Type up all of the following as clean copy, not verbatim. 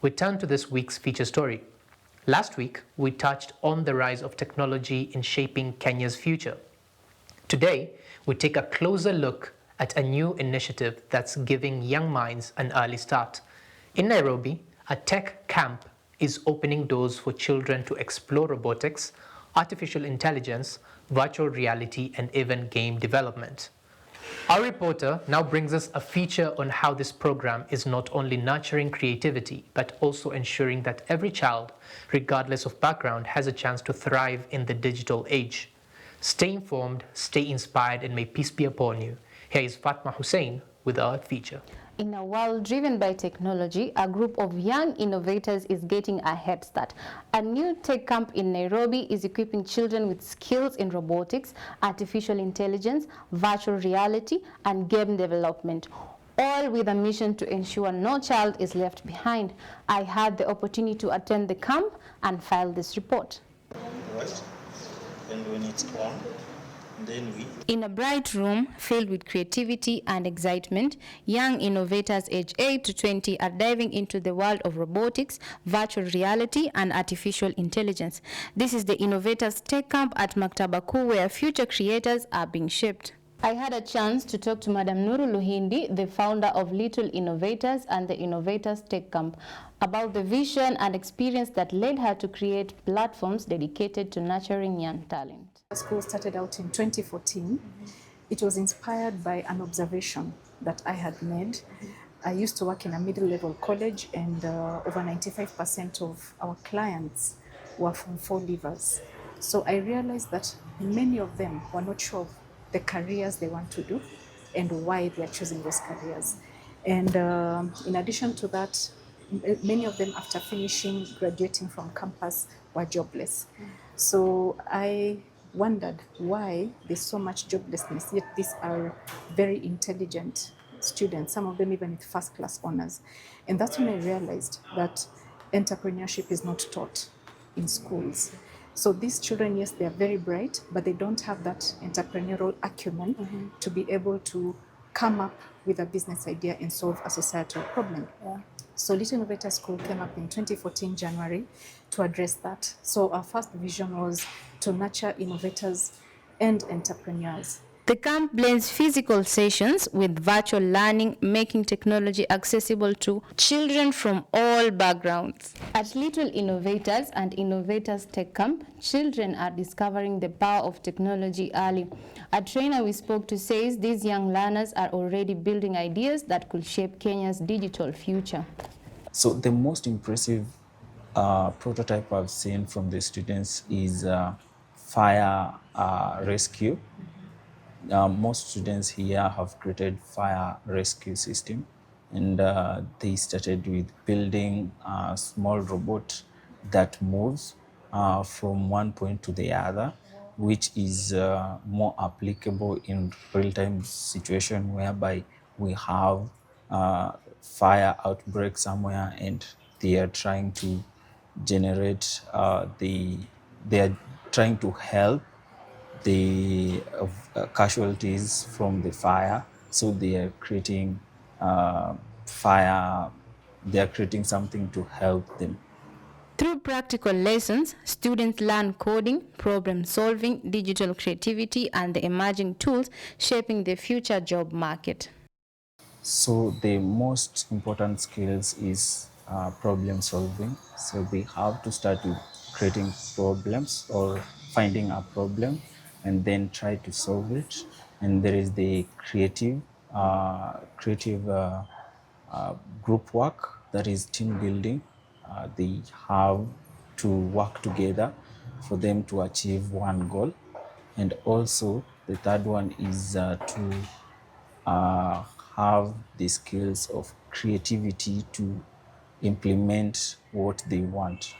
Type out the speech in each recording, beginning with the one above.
we turn to this week's feature story. Last week, we touched on the rise of technology in shaping Kenya's future. Today, we take a closer look at a new initiative that's giving young minds an early start. In Nairobi, a tech camp is opening doors for children to explore robotics, artificial intelligence, virtual reality, and even game development. Our reporter now brings us a feature on how this program is not only nurturing creativity, but also ensuring that every child, regardless of background, has a chance to thrive in the digital age. Stay informed, stay inspired, and may peace be upon you. Here is Fatma Hussein with our feature. In a world driven by technology, a group of young innovators is getting a head start. A new tech camp in Nairobi is equipping children with skills in robotics, artificial intelligence, virtual reality, and game development, all with a mission to ensure no child is left behind. I had the opportunity to attend the camp and file this report. Right. And when it's on, In a bright room filled with creativity and excitement, young innovators aged 8 to 20 are diving into the world of robotics, virtual reality, and artificial intelligence. This is the Innovators Tech Camp at Maktaba Kuu, where future creators are being shaped. I had a chance to talk to Madam Nuru Luhindi, the founder of Little Innovators and the Innovators Tech Camp, about the vision and experience that led her to create platforms dedicated to nurturing young talent. The school started out in 2014. It was inspired by an observation that I had made. I used to work in a middle-level college, and over 95% of our clients were from Form 4 leavers. So I realized that many of them were not sure of the careers they want to do and why they are choosing those careers. And in addition to that, many of them, after graduating from campus, were jobless. So I wondered why there's so much joblessness, yet these are very intelligent students, some of them even with first-class honors. And that's when I realized that entrepreneurship is not taught in schools. So these children, yes, they are very bright, but they don't have that entrepreneurial acumen to be able to come up with a business idea and solve a societal problem. Yeah. So Little Innovators School came up in 2014 January to address that. So our first vision was to nurture innovators and entrepreneurs. The camp blends physical sessions with virtual learning, making technology accessible to children from all backgrounds. At Little Innovators and Innovators Tech Camp, children are discovering the power of technology early. A trainer we spoke to says these young learners are already building ideas that could shape Kenya's digital future. So the most impressive prototype I've seen from the students is fire rescue. Most students here have created fire rescue system, and they started with building a small robot that moves from one point to the other, which is more applicable in real-time situation whereby we have fire outbreak somewhere and they are trying to generate they are trying to help the casualties from the fire. So they are creating they are creating something to help them. Through practical lessons, students learn coding, problem solving, digital creativity, and the emerging tools shaping the future job market. So the most important skills is problem solving. So they have to start with creating problems or finding a problem and then try to solve it. And there is the creative group work, that is team building. They have to work together for them to achieve one goal. And also the third one is to have the skills of creativity to implement what they want.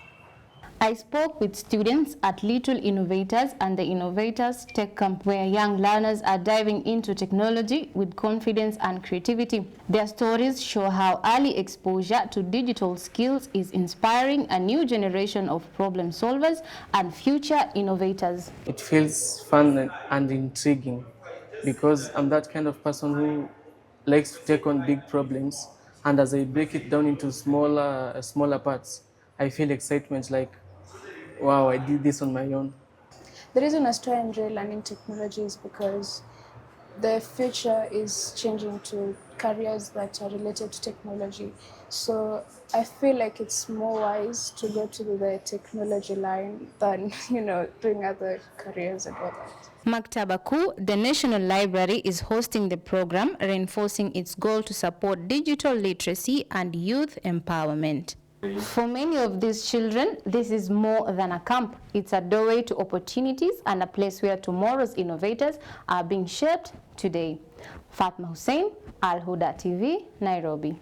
I spoke with students at Little Innovators and the Innovators Tech Camp, where young learners are diving into technology with confidence and creativity. Their stories show how early exposure to digital skills is inspiring a new generation of problem solvers and future innovators. It feels fun and intriguing because I'm that kind of person who likes to take on big problems And as I break it down into smaller parts, I feel excitement like, wow, I did this on my own. The reason I still enjoy learning technology is because the future is changing to careers that are related to technology. So I feel like it's more wise to go to the technology line than, doing other careers and all that. Maktaba Kuu, the National Library, is hosting the program, reinforcing its goal to support digital literacy and youth empowerment. For many of these children, this is more than a camp. It's a doorway to opportunities and a place where tomorrow's innovators are being shaped today. Fatma Hussein, Al Huda TV, Nairobi.